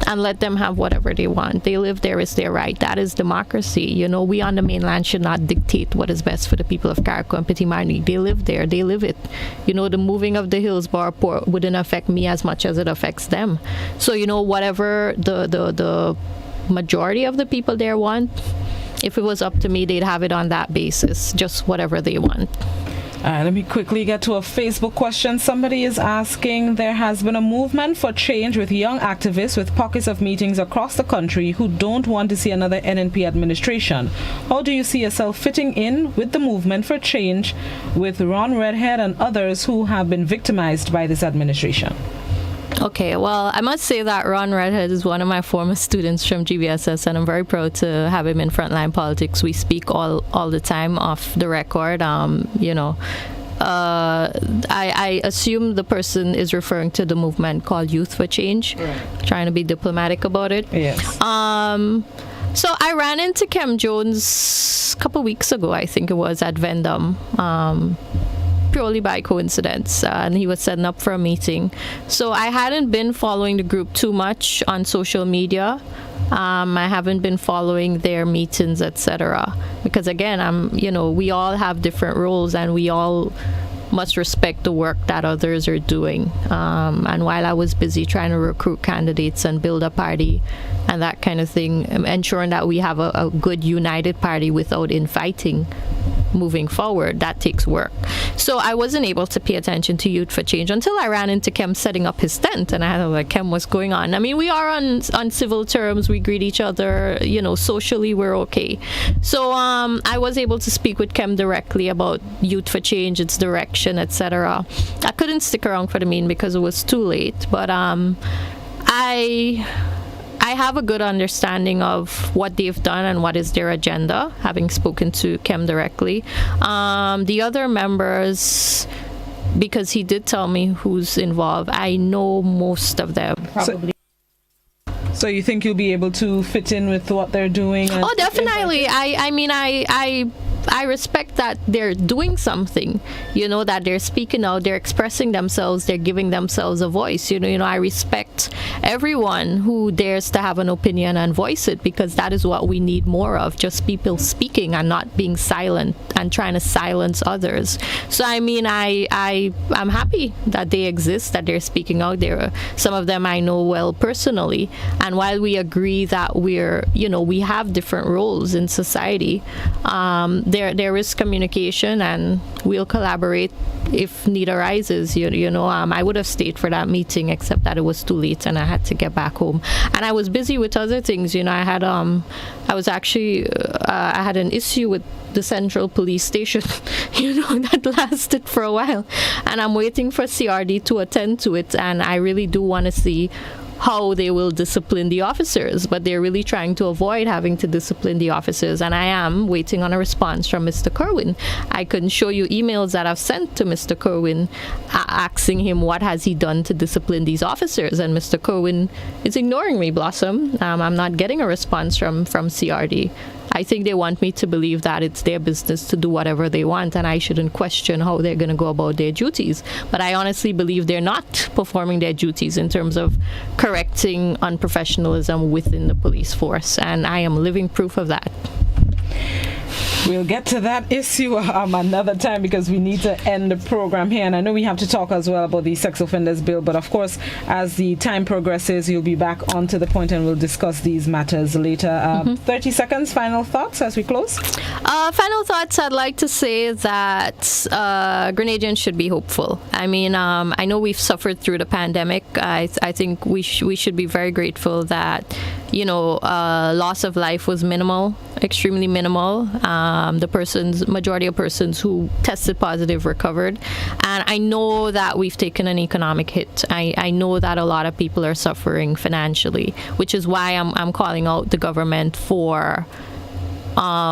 and let them have whatever they want. They live there, it's their right. That is democracy. We on the mainland should not dictate what is best for the people of Carriacou and Petit Martinique. They live there, they live it. The moving of the Hillsborough Port wouldn't affect me as much as it affects them. So, whatever the majority of the people there want, if it was up to me, they'd have it on that basis, just whatever they want. Let me quickly get to a Facebook question. Somebody is asking, there has been a movement for change with young activists with pockets of meetings across the country who don't want to see another NNP administration. How do you see yourself fitting in with the movement for change with Ron Redhead and others who have been victimized by this administration? Okay, well, I must say that Ron Redhead is one of my former students from GBSS, and I'm very proud to have him in Frontline Politics. We speak all the time off the record. I assume the person is referring to the movement called Youth for Change, right. Trying to be diplomatic about it. Yes. So I ran into Kem Jones a couple weeks ago, I think it was, at Vendom. Purely by coincidence, and he was setting up for a meeting. So I hadn't been following the group too much on social media. I haven't been following their meetings, etc. Because again, we all have different roles, and we all must respect the work that others are doing. And while I was busy trying to recruit candidates and build a party and that kind of thing, ensuring that we have a good united party without infighting moving forward, that takes work. So I wasn't able to pay attention to Youth for Change until I ran into Kem setting up his tent, and I had like, Kem, what's going on? I mean, we are on civil terms, we greet each other, socially we're okay. So I was able to speak with Kem directly about Youth for Change, its direction, etc. I couldn't stick around for the meeting because it was too late, but I have a good understanding of what they've done and what is their agenda, having spoken to Kem directly. The other members, because he did tell me who's involved, I know most of them, probably. So you think you'll be able to fit in with what they're doing? Oh, definitely. I respect that they're doing something, that they're speaking out, they're expressing themselves, they're giving themselves a voice. I respect everyone who dares to have an opinion and voice it, because that is what we need more of, just people speaking and not being silent and trying to silence others. So I'm happy that they exist, that they're speaking out. Some of them I know well personally, and while we agree that we have different roles in society, there is communication, and we'll collaborate if need arises. I would have stayed for that meeting, except that it was too late and I had to get back home, and I was busy with other things. I had I had an issue with the Central Police Station, that lasted for a while, and I'm waiting for CRD to attend to it, and I really do want to see how they will discipline the officers, but they're really trying to avoid having to discipline the officers, and I am waiting on a response from Mr. Kerwin. I can show you emails that I've sent to Mr. Kerwin asking him what has he done to discipline these officers, and Mr. Kerwin is ignoring me, Blossom. I'm not getting a response from CRD. I think they want me to believe that it's their business to do whatever they want, and I shouldn't question how they're going to go about their duties. But I honestly believe they're not performing their duties in terms of correcting unprofessionalism within the police force, and I am living proof of that. We'll get to that issue another time because we need to end the program here. And I know we have to talk as well about the sex offenders bill. But of course, as the time progresses, you'll be back onto the point and we'll discuss these matters later. 30 seconds, final thoughts as we close? Final thoughts, I'd like to say that Grenadians should be hopeful. I mean, I know we've suffered through the pandemic. I think we should be very grateful that, loss of life was minimal, extremely minimal. The majority of persons who tested positive recovered. And I know that we've taken an economic hit. I know that a lot of people are suffering financially, which is why I'm calling out the government for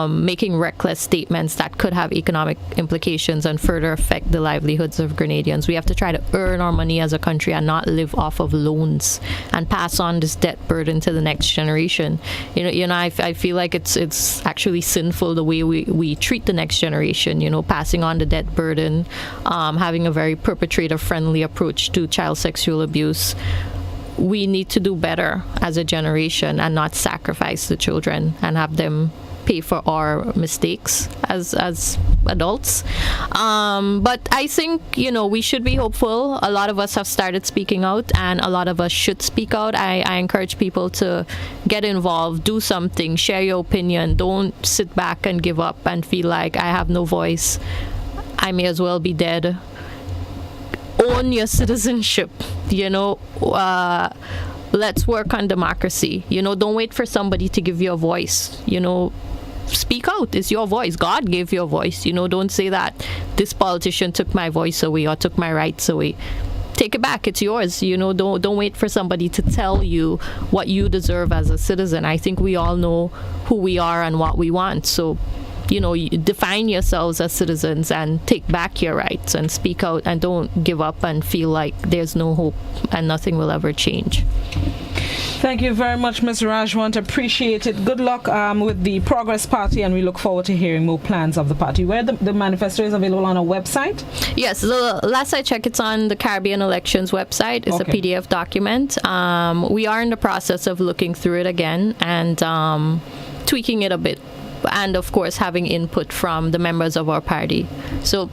making reckless statements that could have economic implications and further affect the livelihoods of Grenadians. We have to try to earn our money as a country and not live off of loans and pass on this debt burden to the next generation. I feel like it's actually sinful the way we treat the next generation, passing on the debt burden, having a very perpetrator-friendly approach to child sexual abuse. We need to do better as a generation and not sacrifice the children and have them pay for our mistakes as adults. But I think, we should be hopeful. A lot of us have started speaking out and a lot of us should speak out. I encourage people to get involved, do something, share your opinion. Don't sit back and give up and feel like I have no voice. I may as well be dead. Own your citizenship, let's work on democracy. Don't wait for somebody to give you a voice. Speak out. It's your voice. God gave you a voice. Don't say that this politician took my voice away or took my rights away. Take it back. It's yours. Don't wait for somebody to tell you what you deserve as a citizen. I think we all know who we are and what we want. So, you define yourselves as citizens and take back your rights and speak out and don't give up and feel like there's no hope and nothing will ever change. Thank you very much, Ms. Rajwant. Appreciate it. Good luck with the Progress Party, and we look forward to hearing more plans of the party. Where the manifesto is available on our website? Yes, the last I checked, it's on the Caribbean Elections website. It's a PDF document. We are in the process of looking through it again and tweaking it a bit. And of course having input from the members of our party. So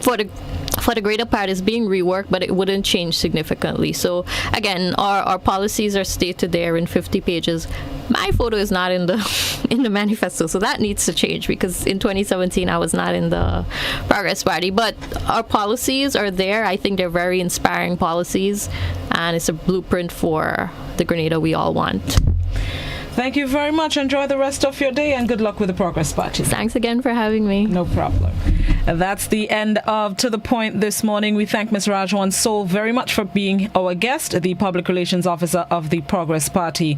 for the greater part, it's being reworked, but it wouldn't change significantly. So again, our policies are stated there in 50 pages. My photo is not in the manifesto, so that needs to change because in 2017 I was not in the Progress Party. But our policies are there. I think they're very inspiring policies, and it's a blueprint for the Grenada we all want. Thank you very much. Enjoy the rest of your day and good luck with the Progress Party. Thanks again for having me. No problem. And that's the end of To The Point this morning. We thank Ms. Rajwant so very much for being our guest, the Public Relations Officer of the Progress Party.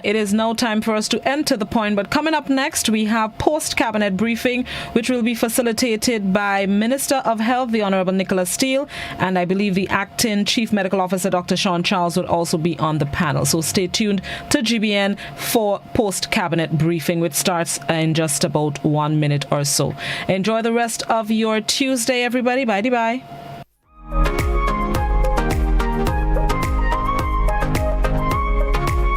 It is now time for us to end To The Point, but coming up next, we have post-cabinet briefing, which will be facilitated by Minister of Health, the Honorable Nicholas Steele, and I believe the Acting Chief Medical Officer, Dr. Sean Charles, would also be on the panel. So stay tuned to GBN for post-cabinet briefing, which starts in just about 1 minute or so. Enjoy the rest of your Tuesday, everybody. Bye-bye.